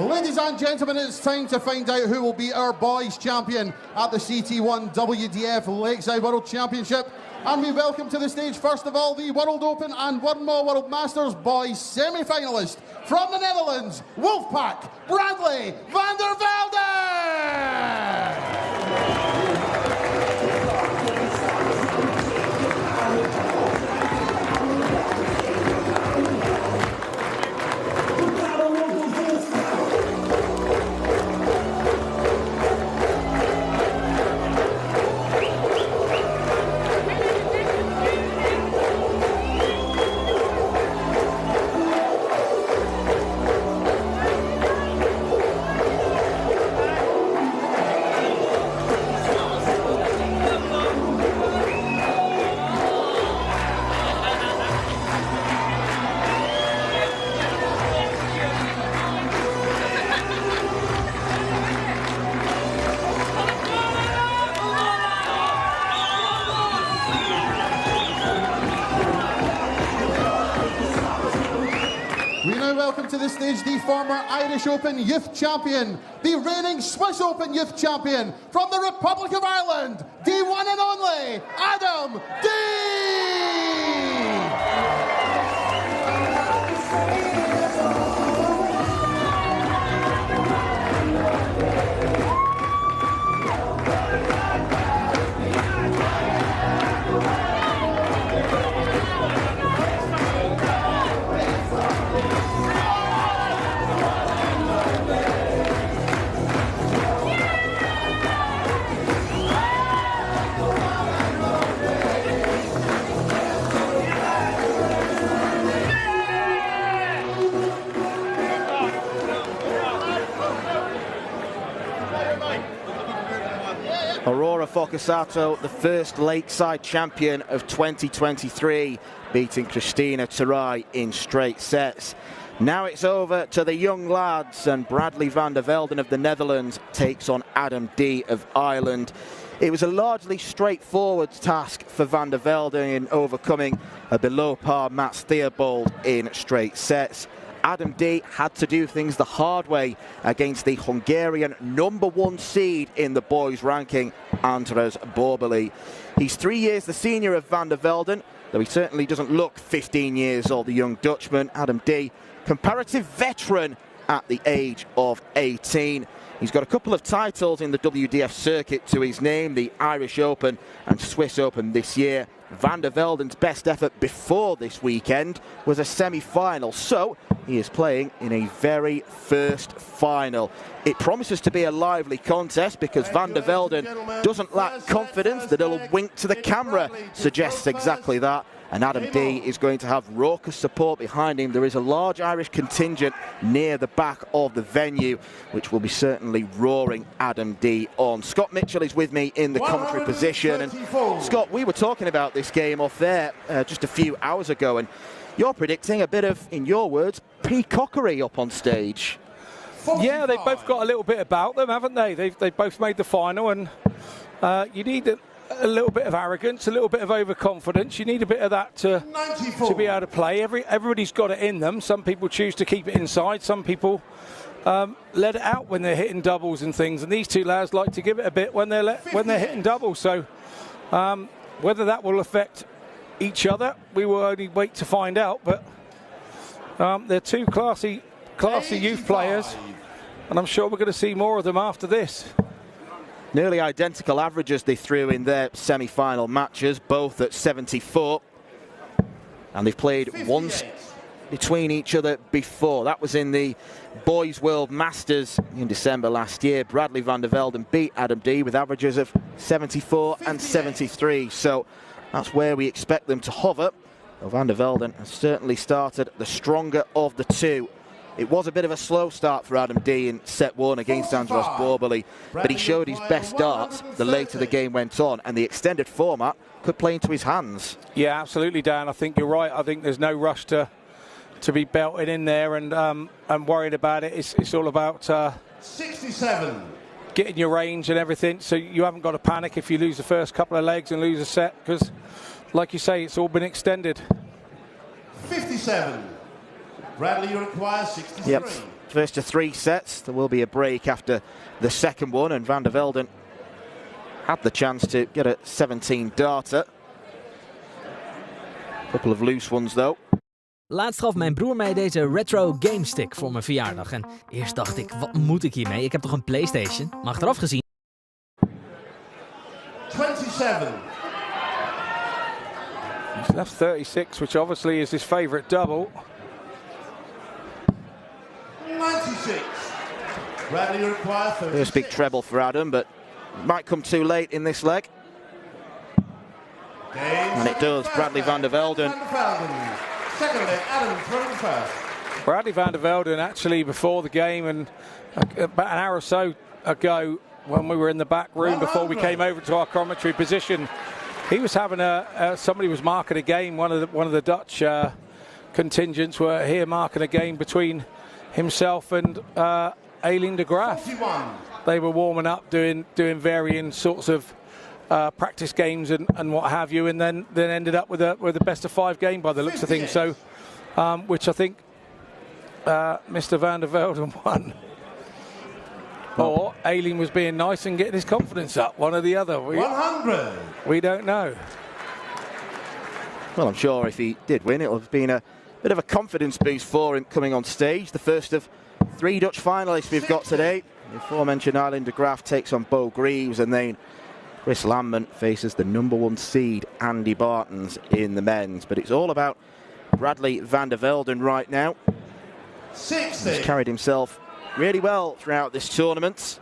Ladies and gentlemen, it's time to find out who will be our boys champion at the CT1 WDF Lakeside World Championship. And we welcome to the stage, first of all, the World Open and One More World Masters boys semi-finalist from the Netherlands, Wolfpack, Bradley van der Velde! Welcome to the stage the former Irish Open Youth Champion, the reigning Swiss Open Youth Champion from the Republic of Ireland, the one and only Adam D! Aurora Focusato, the first Lakeside champion of 2023, beating Christina Terai in straight sets. Now it's over to the young lads, and Bradley van der Velde of the Netherlands takes on Adam D of Ireland. It was a largely straightforward task for van der Velde in overcoming a below-par Mats Theobald in straight sets. Adam D had to do things the hard way against the Hungarian #1 seed in the boys' ranking, Andres Borbeli. He's 3 years the senior of van der Velde, though he certainly doesn't look 15 years old, the young Dutchman. Adam D, comparative veteran at the age of 18. He's got a couple of titles in the WDF circuit to his name, the Irish Open and Swiss Open this year. Van der Velden's best effort before this weekend was a semi-final, so he is playing in a very first final. It promises to be a lively contest because Van der Velde doesn't lack confidence. The little wink to the camera suggests exactly that. And Adam D is going to have raucous support behind him. There is a large Irish contingent near the back of the venue, which will be certainly roaring Adam D on. Scott Mitchell is with me in the commentary position. And Scott, we were talking about this game off there just a few hours ago, and you're predicting a bit of, in your words, peacockery up on stage. Yeah, they've both got a little bit about them, haven't they? They've both made the final, and you need a little bit of arrogance, a little bit of overconfidence. You need a bit of that to be able to play. Everybody's got it in them. Some people choose to keep it inside. Some people let it out when they're hitting doubles and things. And these two lads like to give it a bit when they're hitting doubles. So whether that will affect each other, we will only wait to find out. But they're two classy youth players, and I'm sure we're going to see more of them after this. Nearly identical averages they threw in their semi-final matches, both at 74. And they've played once between each other before. That was in the Boys World Masters in December last year. Bradley van der Velde beat Adam D with averages of 74 and 73. So that's where we expect them to hover. Well, van der Velde has certainly started the stronger of the two. It was a bit of a slow start for Adam D in set one against Andres Borbeli, but he showed his best darts the later the game went on, and the extended format could play into his hands. Yeah, absolutely, Dan. I think you're right. I think there's no rush to be belted in there and worried about it. It's all about 67. Getting your range and everything, so you haven't got to panic if you lose the first couple of legs and lose a set, because, like you say, it's all been extended. 57. Bradley requires 63. Yep. first to 3 sets. There will be a break after the second one, and Van der Velden had the chance to get a 17 darter. Couple of loose ones though. Laatst gaf mijn broer mij deze retro game stick voor mijn verjaardag. En eerst dacht ik, wat moet ik hiermee? Ik heb toch een PlayStation? Maar achteraf gezien... 27. He's left 36, which obviously is his favourite double. 96. Bradley requires 36. First big treble for Adam, but might come too late in this leg. And it does. Bradley Van der Velden. Second leg, Adam throwing first. Bradley Van der Velden, actually, before the game and about an hour or so ago, when we were in the back room before we came over to our commentary position, he was having somebody was marking a game. One of the Dutch contingents were here marking a game between himself and Aileen de Graaf. 41. They were warming up, doing varying sorts of practice games and what have you, and then ended up with a best of 5 game by the looks of things. So, which I think Mr. Van der Velden won. Or Aileen was being nice and getting his confidence up, one or the other. 100. We don't know. Well, I'm sure if he did win, it would have been a bit of a confidence boost for him coming on stage. The first of 3 Dutch finalists we've got today. The aforementioned Aileen de Graaf takes on Bo Greaves, and then Chris Landman faces the #1 seed Andy Bartons in the men's. But it's all about Bradley Van der Velden right now. 60. He's carried himself really well throughout this tournament.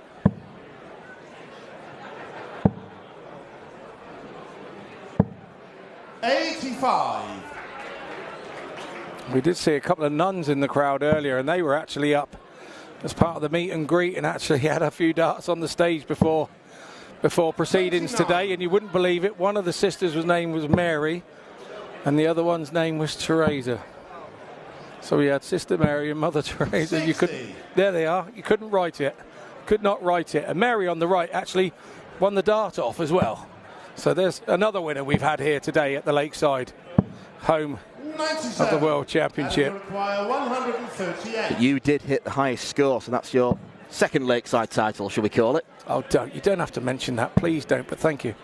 We did see a couple of nuns in the crowd earlier, and they were actually up as part of the meet and greet, and actually had a few darts on the stage before proceedings today. And you wouldn't believe it, one of the sisters' name was Mary and the other one's name was Teresa. So we had Sister Mary and Mother Teresa. You could, there they are. You couldn't write it. Could not write it. And Mary on the right actually won the dart off as well. So there's another winner we've had here today at the Lakeside home of the World Championship. You did hit the highest score, so that's your second Lakeside title, shall we call it? Oh, don't. You don't have to mention that. Please don't, but thank you.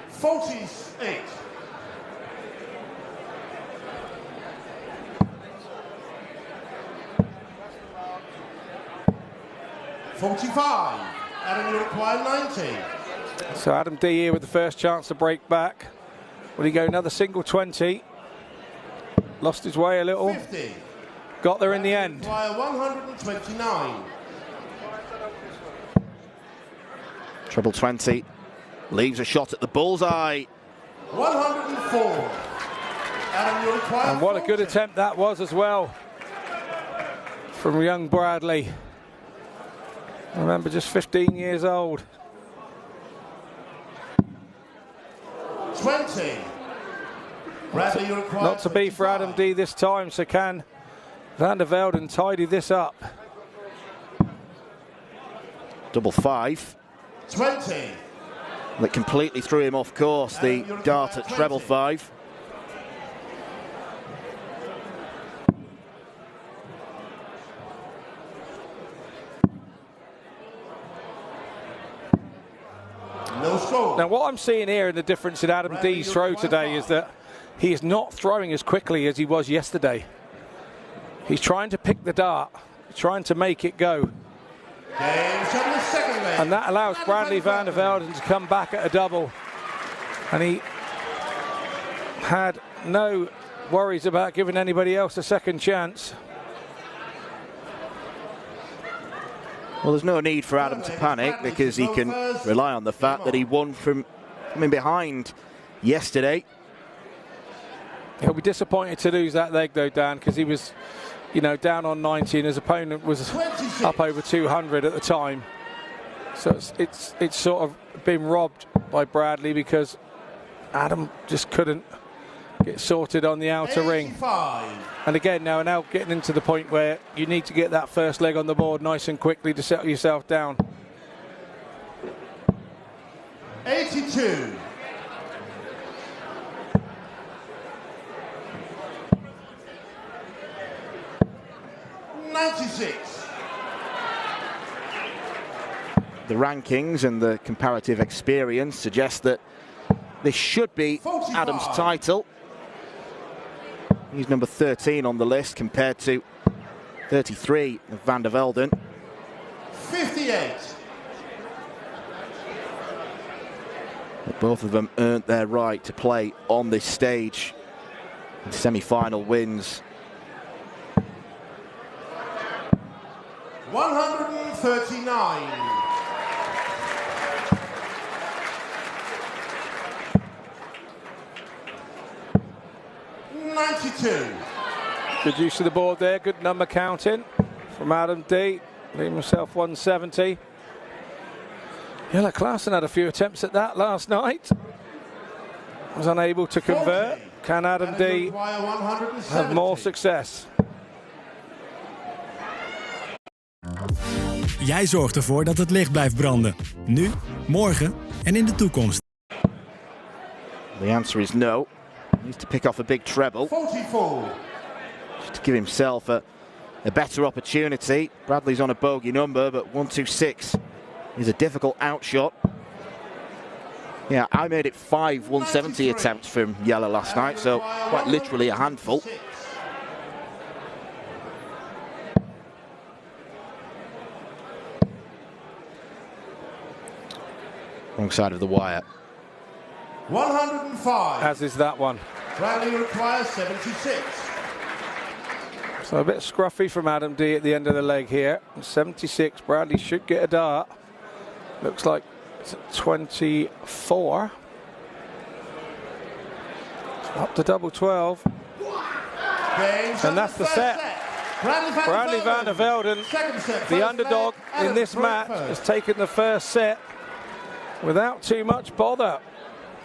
48. 45. Adam, you require 90. So Adam D here with the first chance to break back. Will he go another single 20? Lost his way a little. 50. Got there in the end. Require 129. Treble 20. Leaves a shot at the bullseye. 104. Adam, you require And what a good 40. attempt that was as well from young Bradley. Remember, just 15 years old. 20. Bradley, you require Not to be for Adam D this time, so can Van der Velden tidy this up? Double 5. 20. That completely threw him off course, the dart at treble 5. No score. Now, what I'm seeing here in the difference in Adam D's throw today is that he is not throwing as quickly as he was yesterday. He's trying to pick the dart, trying to make it go. And that allows Bradley Van der Velden to come back at a double. And he had no worries about giving anybody else a second chance. Well, there's no need for Adam to panic because he can rely on the fact that he won from coming behind yesterday. He'll be disappointed to lose that leg though, Dan, because he was, you know, down on 90 and his opponent was 26. up over 200 at the time. So it's sort of been robbed by Bradley because Adam just couldn't get sorted on the outer ring. 85. And again, now getting into the point where you need to get that first leg on the board nice and quickly to settle yourself down. 82. 96. The rankings and the comparative experience suggest that this should be 45. Adam's title. He's number 13 on the list compared to 33 of Van der Velden. 58. But both of them earned their right to play on this stage in semi-final wins. 139. Good use of the board there, good number counting from Adam D. Leaving himself 170. Jelle Klaassen had a few attempts at that last night. Was unable to convert. Can Adam D have more success? Jij zorgt ervoor dat het licht blijft branden. Nu, morgen en in de toekomst. The answer is no. He needs to pick off a big treble. 44. Just to give himself a better opportunity. Bradley's on a bogey number, but 126 is a difficult outshot. Yeah, I made it 5 170 attempts from Jelle last night, so quite literally a handful. Wrong side of the wire. 105. As is that one. Bradley requires 76. So a bit scruffy from Adam D at the end of the leg here. 76, Bradley should get a dart. Looks like 24. Up to double 12. And that's the set. Bradley van der Velden, the underdog in this match, has taken the first set without too much bother.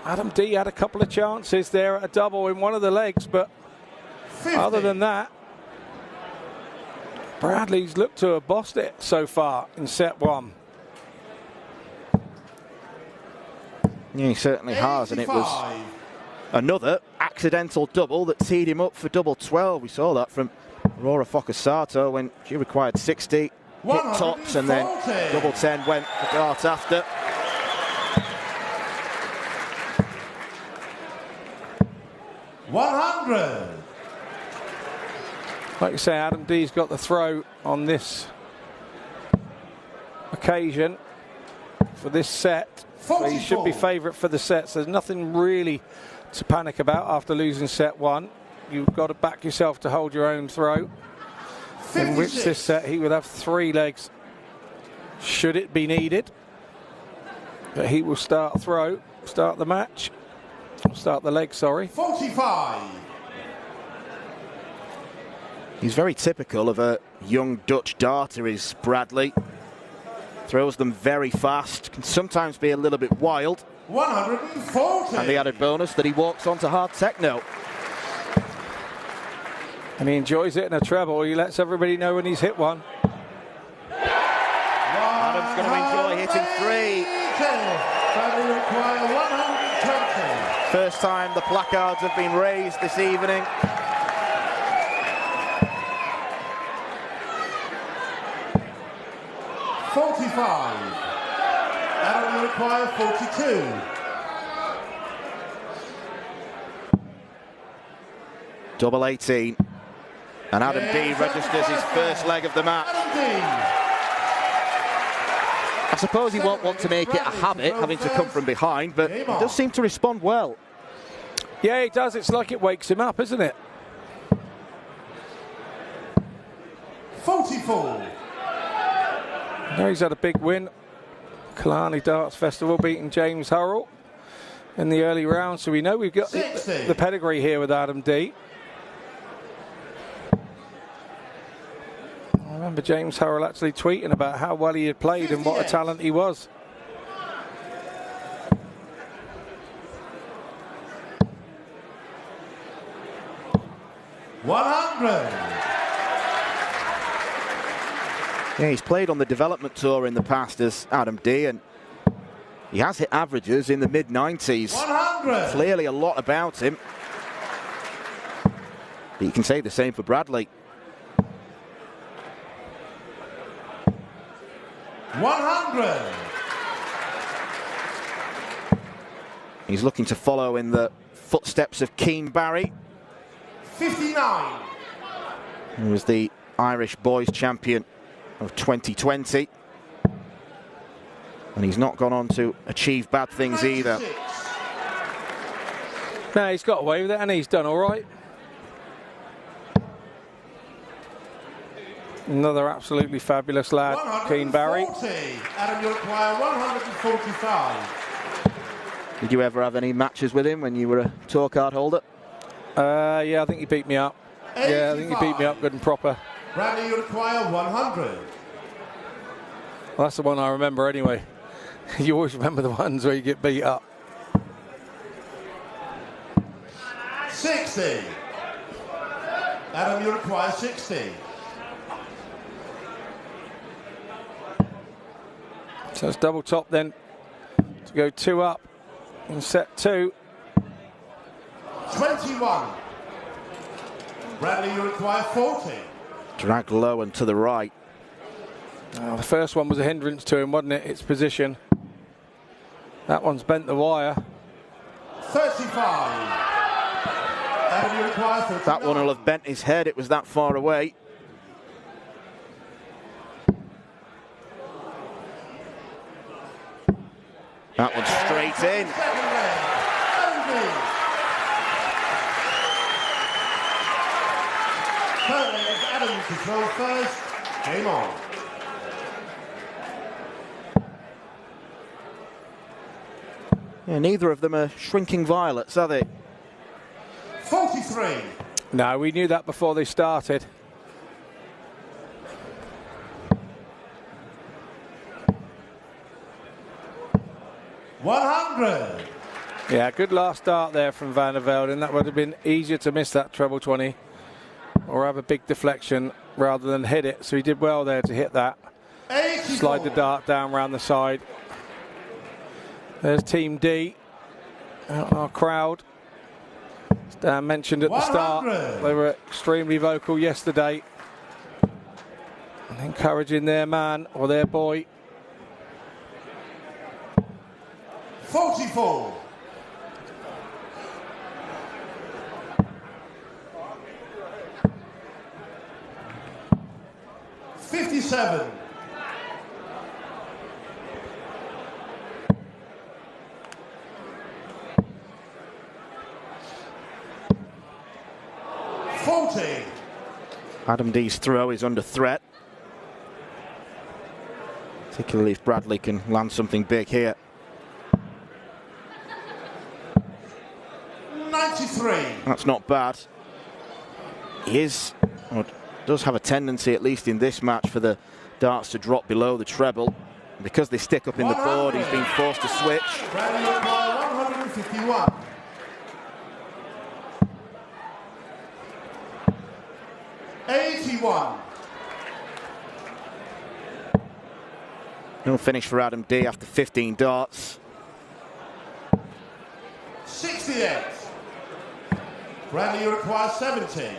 Adam D had a couple of chances there at a double in one of the legs, but 50. Other than that, Bradley's looked to have bossed it so far in set one. Yeah, he certainly has, and it was another accidental double that teed him up for double 12. We saw that from Aurora Focasato when she required 60, hit tops, and then double 10 went the dart after. Like you say, Adam D's got the throw on this occasion for this set. So he should be favourite for the set, so there's nothing really to panic about after losing set one. You've got to back yourself to hold your own throw. 56. In which this set he would have 3 legs should it be needed. But he will start the match. Start the leg, sorry. 45. He's very typical of a young Dutch darter, is Bradley. Throws them very fast, can sometimes be a little bit wild. 140. And the added bonus that he walks onto hard techno. And he enjoys it in a treble. He lets everybody know when he's hit one. Adam's going to enjoy hitting 3. First time the placards have been raised this evening. Adam will require 42. Double 18. And Adam D registers his first leg of the match. I suppose he won't want to make it a habit, having to come from behind, but he does seem to respond well. Yeah, he does. It's like it wakes him up, isn't it? 44. Now he's had a big win. Killarney Darts Festival beating James Hurrell in the early round, so we know we've got the pedigree here with Adam D. I remember James Hurrell actually tweeting about how well he had played and what a talent he was. Yeah, he's played on the development tour in the past as Adam D, and he has hit averages in the mid-90s. Clearly a lot about him. But you can say the same for Bradley. 100. He's looking to follow in the footsteps of Keane Barry, 59. who was the Irish boys champion of 2020. And he's not gone on to achieve bad things either. 96. No, he's got away with it and he's done all right. Another absolutely fabulous lad, Keane Barry. 140. Adam, you require 145. Did you ever have any matches with him when you were a tour card holder? Yeah, I think he beat me up. 85. Yeah, I think he beat me up good and proper. Bradley, you require 100. Well, that's the one I remember anyway. You always remember the ones where you get beat up. 60. Adam, you require 60. So it's double top then to go 2 up in set 2. 21. Bradley, you require 40. Dragged low and to the right. Oh, the first one was a hindrance to him, wasn't it? Its position. That one's bent the wire. 35. Adam, you require 39. That one will have bent his head, it was that far away. That one's straight in. Adam control first. Game on. Yeah, neither of them are shrinking violets, are they? 43. No, we knew that before they started. $100. Yeah, good last start there from Van der Velde, and that would have been easier to miss that treble 20 or have a big deflection rather than hit it. So he did well there to hit that. 84. Slide the dart down around the side. There's Team D, our crowd. As Dan mentioned at the start, 100. they were extremely vocal yesterday, encouraging their man or their boy. 44. 57. 40. Adam D's throw is under threat, particularly if Bradley can land something big here. 93. That's not bad. He is, or does have a tendency, at least in this match, for the darts to drop below the treble. Because they stick up in the board, he's been forced to switch. Bradley require 151. 81. No finish for Adam D after 15 darts. 68. Bradley, you require 70.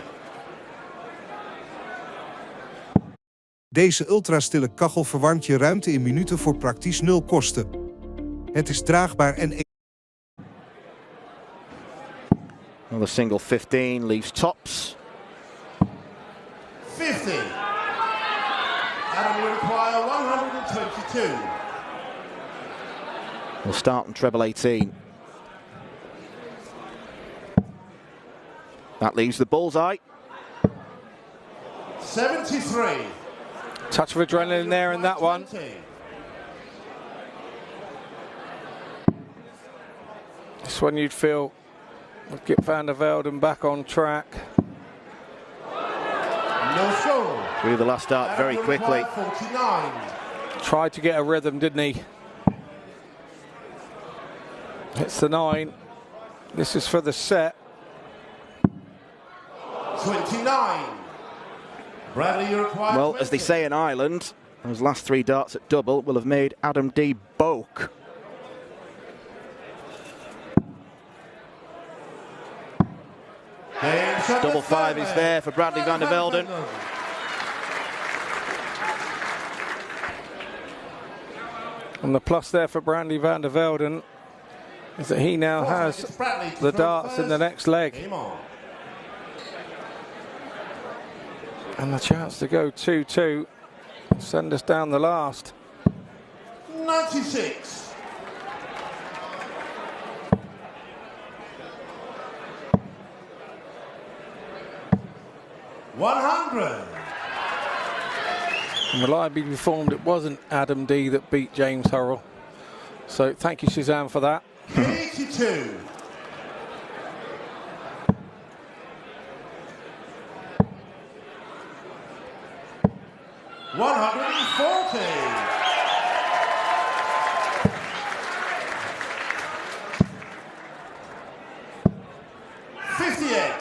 Deze ultrastille kachel verwarmt je ruimte in minuten voor praktisch 0 kosten. Het is draagbaar en... Another single 15 leaves tops. 50. Adam, you require 122. We'll start on treble 18. That leaves the bullseye. 73. Touch of adrenaline there in that one. 20. This one you'd feel would get Van der Velde back on track. No score. Through the last dart very Adam, you quickly. require 49. Tried to get a rhythm, didn't he? It's the 9. This is for the set. 29. Bradley, you require Well, 20. as they say in Ireland, those last 3 darts at double will have made Adam D boke. Double 5 is there for Bradley Van der Velde. And the plus there for Bradley van der Velden is that he now has the darts in the next leg. And the chance to go 2-2, send us down the last. 96. $100. And reliably informed it wasn't Adam D that beat James Hurrell. So thank you, Suzanne, for that. 82. $140. 58.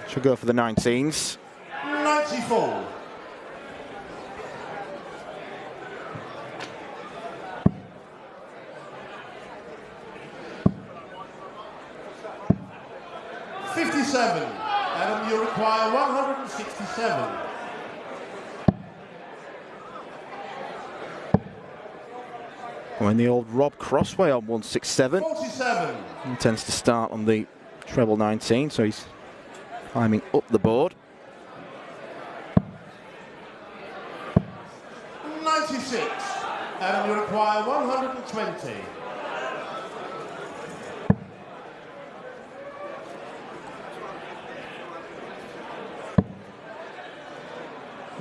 Should go for the 19s. 94. $57. Adam, you require 167. When the old Rob Crossway on 167. 47. He tends to start on the treble 19, so he's climbing up the board. 96. Adam, you require 120.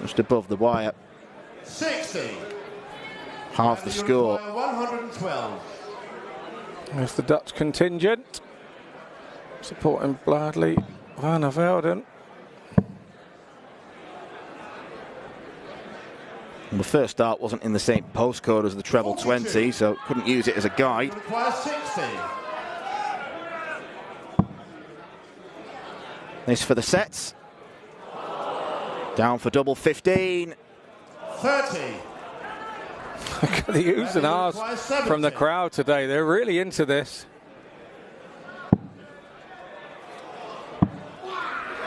Just above the wire. 60. Half the score. 112. There's the Dutch contingent supporting Bradley van der Velden. And the first start wasn't in the same postcode as the treble 20, so couldn't use it as a guide. Require 60. This for the sets. Down for double 15. 30. Look at the oohs and ahs from the crowd today. They're really into this.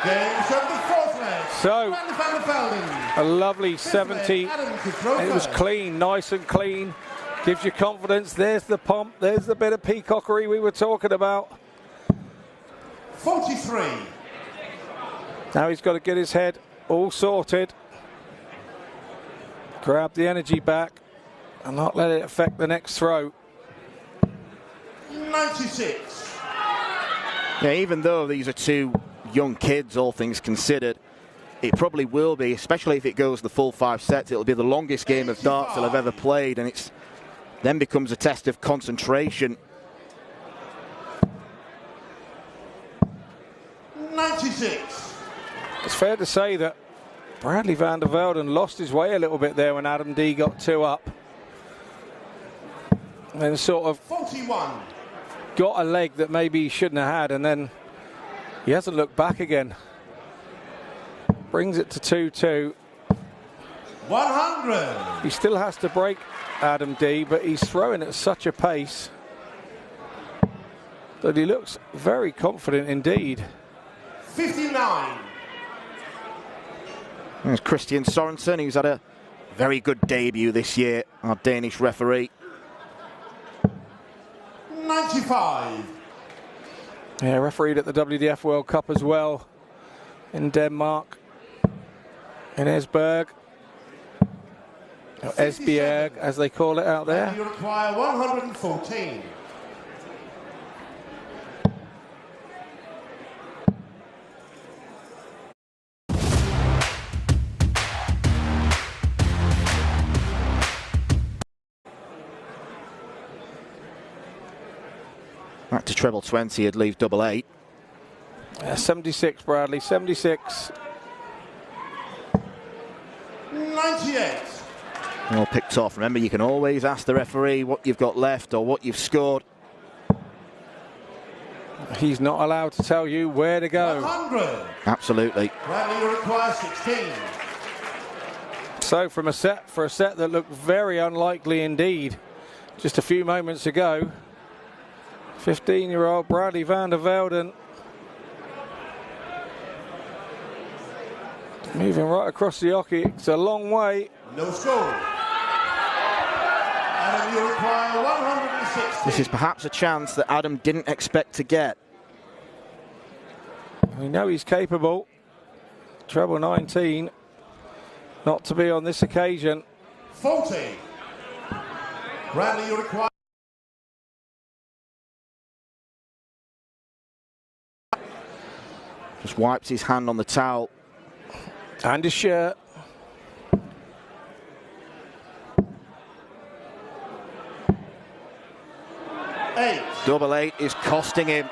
Games of the fourth leg. So, Van der Velden. a lovely 70. It was clean, nice and clean. Gives you confidence. There's the pump. There's the bit of peacockery we were talking about. 43. Now he's got to get his head all sorted. Grab the energy back and not let it affect the next throw. 96. Yeah, even though these are two young kids, all things considered, it probably will be, especially if it goes the full 5 sets, it'll be the longest game of darts that I've ever played, and it's then becomes a test of concentration. 96. It's fair to say that Bradley van der Velden lost his way a little bit there when Adam D got 2 up. And then sort of 41. got a leg that maybe he shouldn't have had, and then he hasn't looked back again. Brings it to 2-2. 100. He still has to break Adam D, but he's throwing at such a pace that he looks very confident indeed. 59. There's Christian Sorensen, who's had a very good debut this year, our Danish referee. 95. Yeah, refereed at the WDF World Cup as well in Denmark, in Esbjerg, or Esbjerg as they call it out there. You require 114. Back to treble 20, he'd leave double 8. 76, Bradley, 76. 98. All picked off. Remember, you can always ask the referee what you've got left or what you've scored. He's not allowed to tell you where to go. 100. Absolutely. Bradley, you require 16. So from a set, for a set that looked very unlikely indeed just a few moments ago, 15-year-old Bradley van der Velden Moving right across the hockey, it's a long way. No score. Adam, you require 160. This is perhaps a chance that Adam didn't expect to get. We know he's capable. Treble 19, not to be on this occasion. 40. Bradley, you require. Just wipes his hand on the towel. And his shirt. Double 8 is costing him.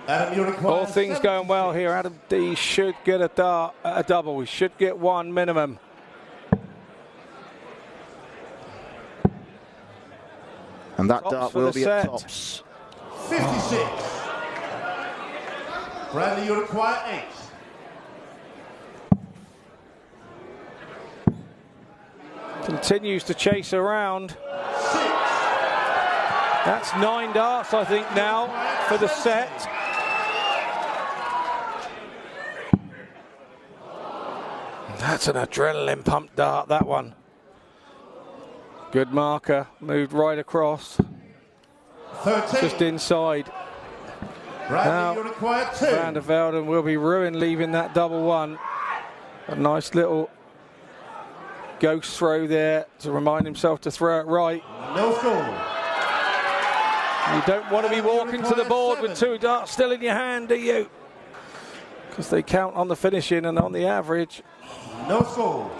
Adam, you require. All things going well here. Adam D should get a double. He should get one minimum. And that Tops dart for will the be set. at tops. 56. Bradley, you require 8. Continues to chase around. 6. That's 9 darts, I think, now for the set. That's an adrenaline pump dart, that one. Good marker, moved right across. 13. Just inside. Bradley, Now, you require 2. Van der Velden will be ruined leaving that double one. A nice little ghost throw there to remind himself to throw it right. No score. You don't want to be walking to the board with 2 darts still in your hand, do you? Because they count on the finishing and on the average. No score.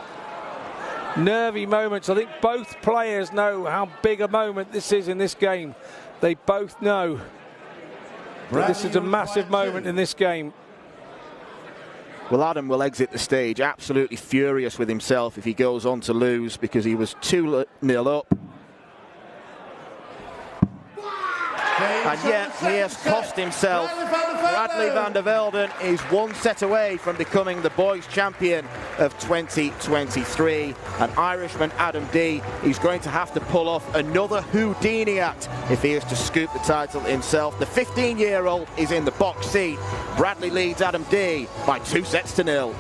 Nervy moments. I think both players know how big a moment this is in this game. They both know that this is a massive moment in this game. Well, Adam will exit the stage absolutely furious with himself if he goes on to lose because he was 2-0 up. And yet he has cost himself. Bradley van der Velden is 1 set away from becoming the boys' champion of 2023. And Irishman Adam D is going to have to pull off another Houdini act if he is to scoop the title himself. The 15-year-old is in the box seat. Bradley leads Adam D by 2-0.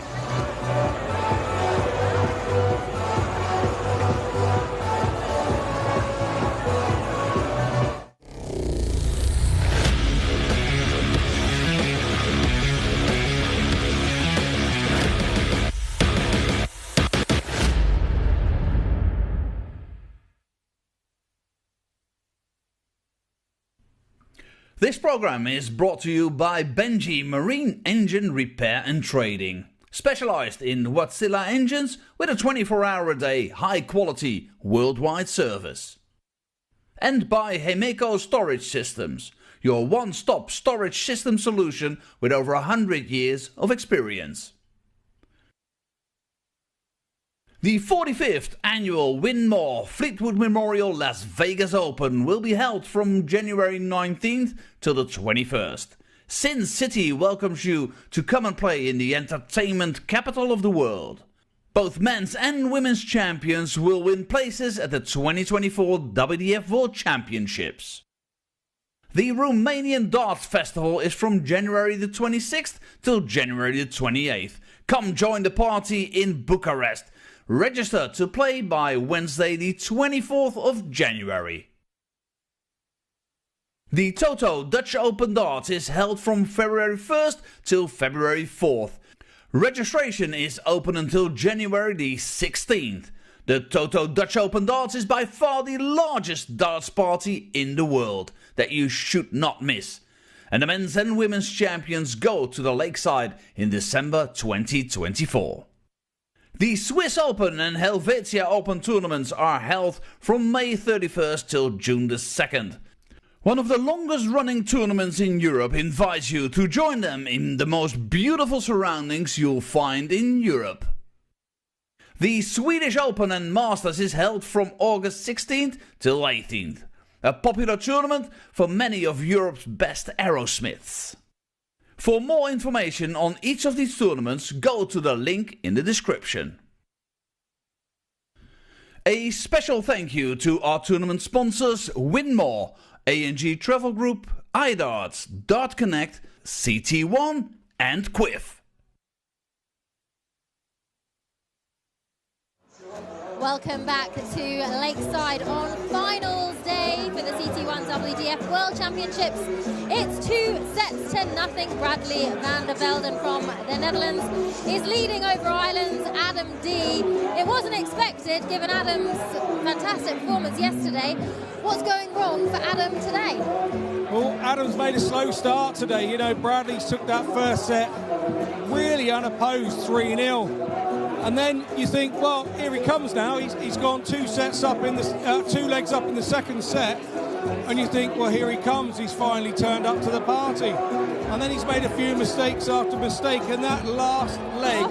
This program is brought to you by Benji Marine Engine Repair and Trading. Specialized in Wärtsilä engines with a 24-hour-a-day high-quality worldwide service. And by Hemeco Storage Systems, your one-stop storage system solution with over 100 years of experience. The 45th annual Win More Fleetwood Memorial Las Vegas Open will be held from January 19th till the 21st. Sin City welcomes you to come and play in the entertainment capital of the world. Both men's and women's champions will win places at the 2024 WDF World Championships. The Romanian Darts Festival is from January the 26th till January the 28th. Come join the party in Bucharest. Register to play by Wednesday the 24th of January. The Toto Dutch Open Darts is held from February 1st till February 4th. Registration is open until January the 16th. The Toto Dutch Open Darts is by far the largest darts party in the world that you should not miss. And the men's and women's champions go to the Lakeside in December 2024. The Swiss Open and Helvetia Open tournaments are held from May 31st till June the 2nd. One of the longest running tournaments in Europe invites you to join them in the most beautiful surroundings you'll find in Europe. The Swedish Open and Masters is held from August 16th till 18th. A popular tournament for many of Europe's best aerosmiths. For more information on each of these tournaments, go to the link in the description. A special thank you to our tournament sponsors Win More, ANG Travel Group, iDarts, Dart Connect, CT1 and Quiff. Welcome back to Lakeside on finals day for the CT1 WDF World Championships. It's 2-0. Bradley van der Velden from the Netherlands is leading over Ireland's Adam D. It wasn't expected given Adam's fantastic performance yesterday. What's going wrong for Adam today? Well, Adam's made a slow start today. You know, Bradley's took that first set really unopposed, 3-0. And then you think, well, here he comes now. He's gone 2 sets up in the 2 legs up in the second set, and you think, well, here he comes. He's finally turned up to the party, and then he's made a few mistakes after mistake. And that last leg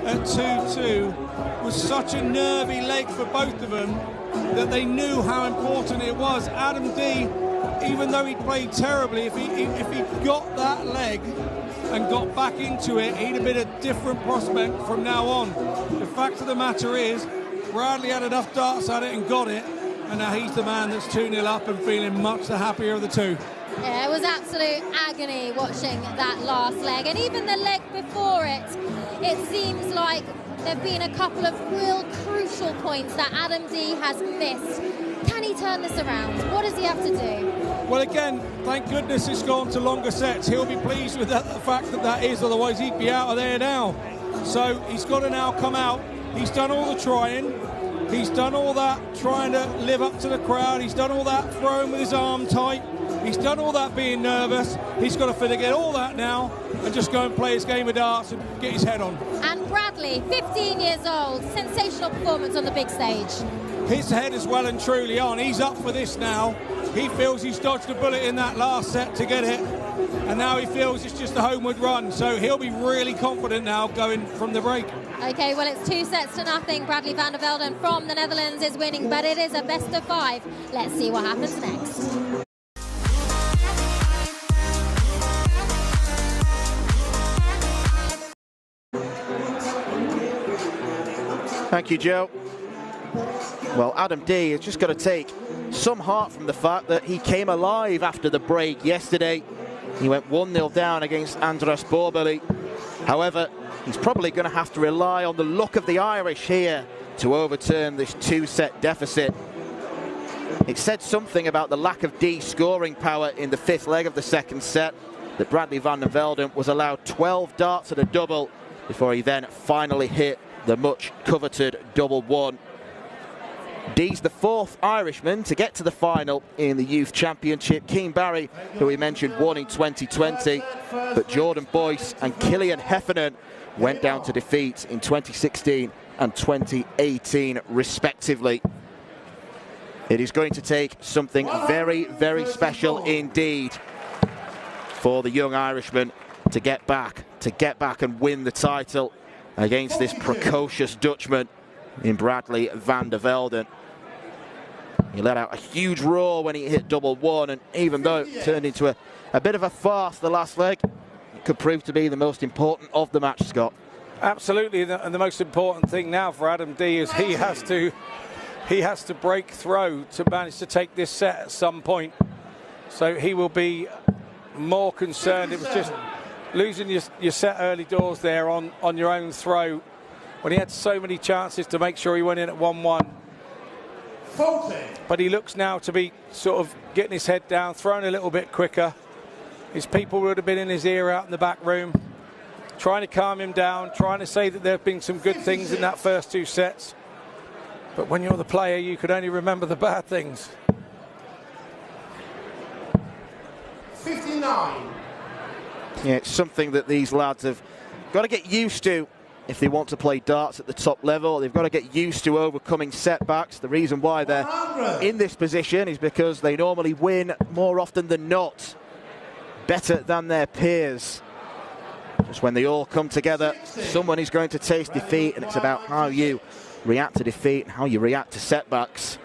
at 2-2 was such a nervy leg for both of them that they knew how important it was. Adam D, even though he played terribly, if he got that leg and got back into it, he'd have been a different prospect from now on. The fact of the matter is, Bradley had enough darts at it and got it, and now he's the man that's 2-0 up and feeling much the happier of the two. Yeah, it was absolute agony watching that last leg, and even the leg before it. It seems like there have been a couple of real crucial points that Adam D has missed. Can he turn this around? What does he have to do? Well, again, thank goodness it's gone to longer sets. He'll be pleased with that, the fact that is, otherwise he'd be out of there now. So he's got to now come out. He's done all the trying. He's done all that trying to live up to the crowd. He's done all that throwing with his arm tight. He's done all that being nervous. He's got to forget all that now and just go and play his game of darts and get his head on. And Bradley, 15 years old, sensational performance on the big stage. His head is well and truly on. He's up for this now. He feels he's dodged a bullet in that last set to get it, and now he feels it's just a homeward run. So he'll be really confident now going from the break. Okay, well, it's 2-0. Bradley van der Velden from the Netherlands is winning, but it is a best of 5. Let's see what happens next. Thank you, Joe. Well, Adam D has just got to take some heart from the fact that he came alive after the break yesterday. He went 1-0 down against Andras Borbeli. However, he's probably going to have to rely on the luck of the Irish here to overturn this 2-set deficit. It said something about the lack of D scoring power in the 5th leg of the second set that Bradley van der Velden was allowed 12 darts at a double before he then finally hit the much coveted double 1. D's the 4th Irishman to get to the final in the Youth Championship. Keane Barry, who we mentioned, won in 2020, but Jordan Boyce and Killian Heffernan went down to defeat in 2016 and 2018 respectively. It is going to take something very, very special indeed for the young Irishman to get back and win the title against this precocious Dutchman in Bradley van der Velden. He let out a huge roar when he hit double 1, and even though it turned into a bit of a farce the last leg, it could prove to be the most important of the match, Scott. Absolutely, and the most important thing now for Adam D is he has to break through to manage to take this set at some point. So he will be more concerned. It was just losing your set early doors there on your own throw when he had so many chances to make sure he went in at 1-1. But he looks now to be sort of getting his head down, throwing a little bit quicker. His people would have been in his ear out in the back room, trying to calm him down, trying to say that there have been some good things in that first 2 sets. But when you're the player, you could only remember the bad things. 59. Yeah, it's something that these lads have got to get used to if they want to play darts at the top level. They've got to get used to overcoming setbacks. The reason why they're in this position is because they normally win more often than not, better than their peers. Just when they all come together, someone is going to taste defeat, and it's about how you react to defeat and how you react to setbacks.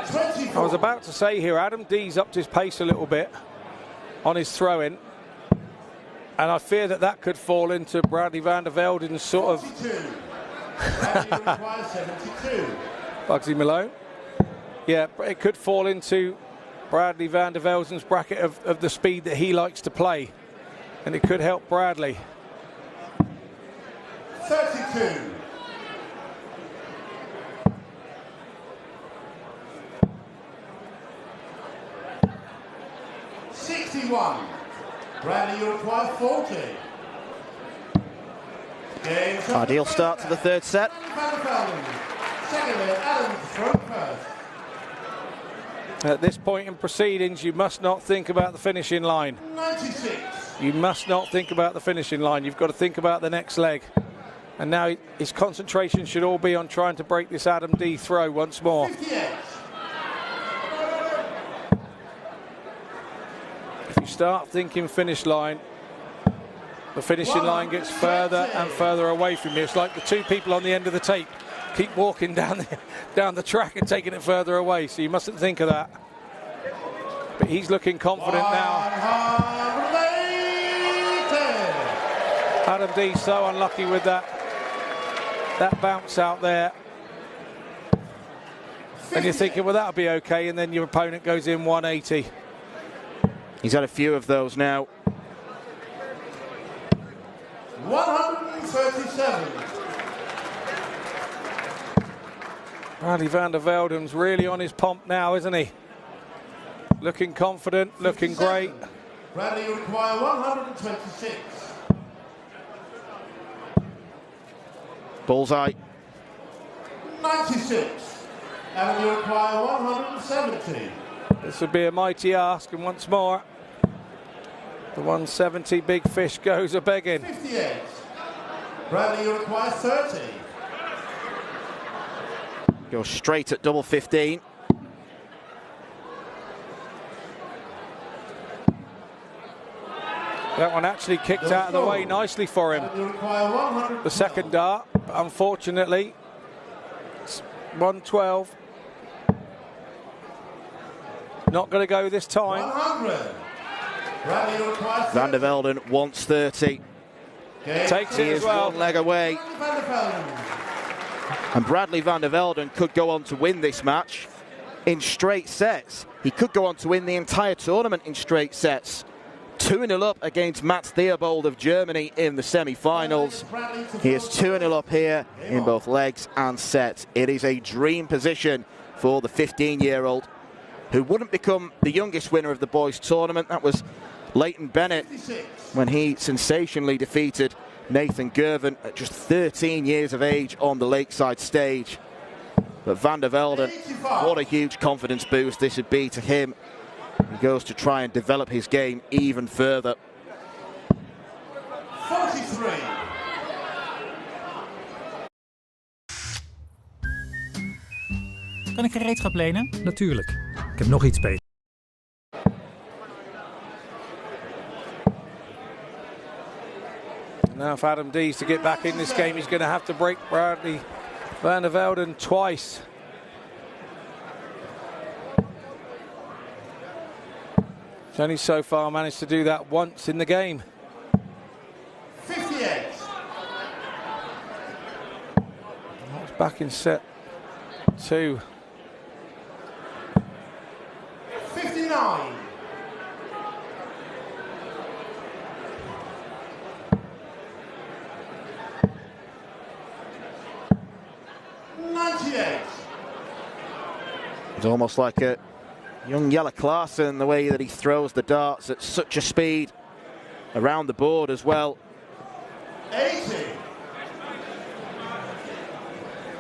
I was about to say here, Adam D's upped his pace a little bit on his throw-in, and I fear that could fall into Bradley van der Velden's sort of Bugsy Malone. Yeah, it could fall into Bradley van der Velden's bracket of the speed that he likes to play. And it could help Bradley. 32. Bradley, you require 40. Ideal start to the third set. Secondly, Adam stroke first. At this point in proceedings, you must not think about the finishing line. 96. You must not think about the finishing line. You've got to think about the next leg. And now his concentration should all be on trying to break this Adam D throw once more. 58. If you start thinking finish line, the finishing line gets further and further away from you. It's like the two people on the end of the tape keep walking down the track and taking it further away. So you mustn't think of that. But he's looking confident now. Adam D so unlucky with that bounce out there. And you're thinking, well, that'll be okay. And then your opponent goes in 180. He's had a few of those now. 137. Bradley van der Velden's really on his pomp now, isn't he? Looking confident, looking great. Bradley, you require 126. Bullseye. 96. And you require 170. This would be a mighty ask, and once more, the 170 big fish goes a-begging. 58. Bradley, you require 30. Goes straight at double 15. That one actually kicked out of the way nicely for him. The second dart, unfortunately, it's 112. Not going to go this time. 100. Bradley, you require 30. Van der Velden wants 30. Takes He it is as well. one leg away. And Bradley van der Velden could go on to win this match in straight sets. He could go on to win the entire tournament in straight sets. 2-0 up against Mats Theobald of Germany in the semi-finals. He is 2-0 up here in both legs and sets. It is a dream position for the 15-year-old, who wouldn't become the youngest winner of the boys' tournament. That was Leighton Bennett when he sensationally defeated Nathan Gervin at just 13 years of age on the Lakeside stage. But van der Velden, what a huge confidence boost this would be to him. He goes to try and develop his game even further. 43. Kan ik gereedschap lenen? Natuurlijk. Ik heb nog iets beter. Now if Adam D's to get back in this game, he's going to have to break Bradley van der Velden twice. He's only so far managed to do that once in the game. 58. That's back in set 2. 59. It's almost like a young Jelle Klaassen, the way that he throws the darts at such a speed around the board as well. 80.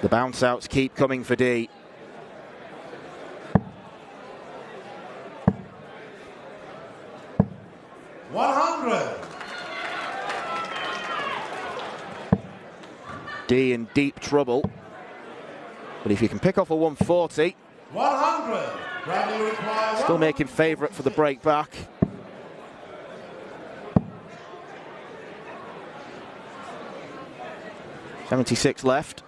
The bounce outs keep coming for D. D in deep trouble. But if you can pick off a 140, 100. Bradley requires still make him favourite for the break back. .76 left.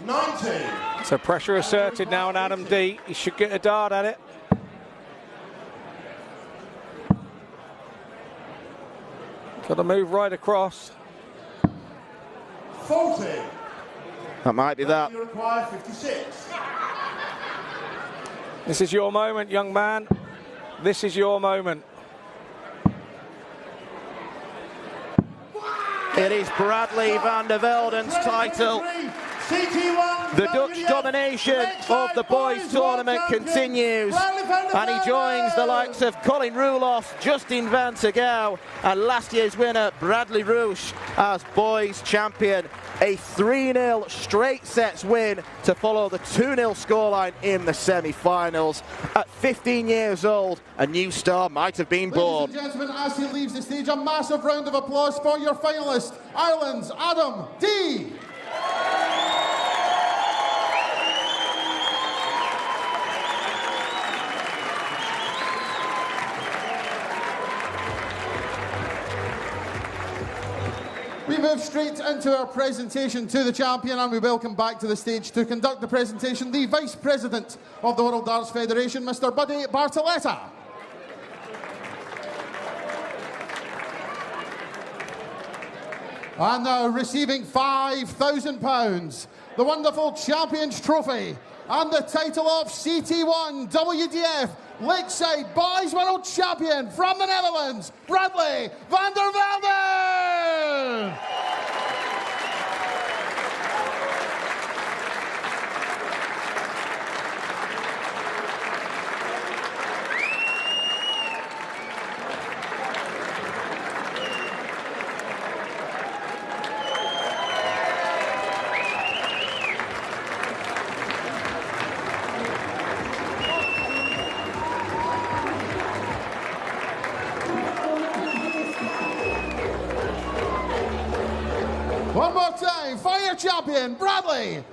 90. So pressure asserted now on Adam D. He should get a dart at it. Got to move right across. 40. That might be that. You require 56. This is your moment, young man. This is your moment. It is Bradley van der Velden's title. The Dutch domination of the boys tournament continues, and he joins the likes of Colin Roelof, Justin van Tegouw, and last year's winner Bradley Roosh as boys champion. A 3-0 straight sets win to follow the 2-0 scoreline in the semi-finals. At 15 years old, a new star might have been born. Ladies and gentlemen, as he leaves the stage, a massive round of applause for your finalist, Ireland's Adam D. We move straight into our presentation to the champion, and we welcome back to the stage to conduct the presentation the Vice President of the World Darts Federation, Mr. Buddy Bartoletta. And now receiving £5,000, the wonderful Champions Trophy, and the title of CT1 WDF Lakeside Boys World Champion from the Netherlands, Bradley van der Velden! One more time, fire champion, Bradley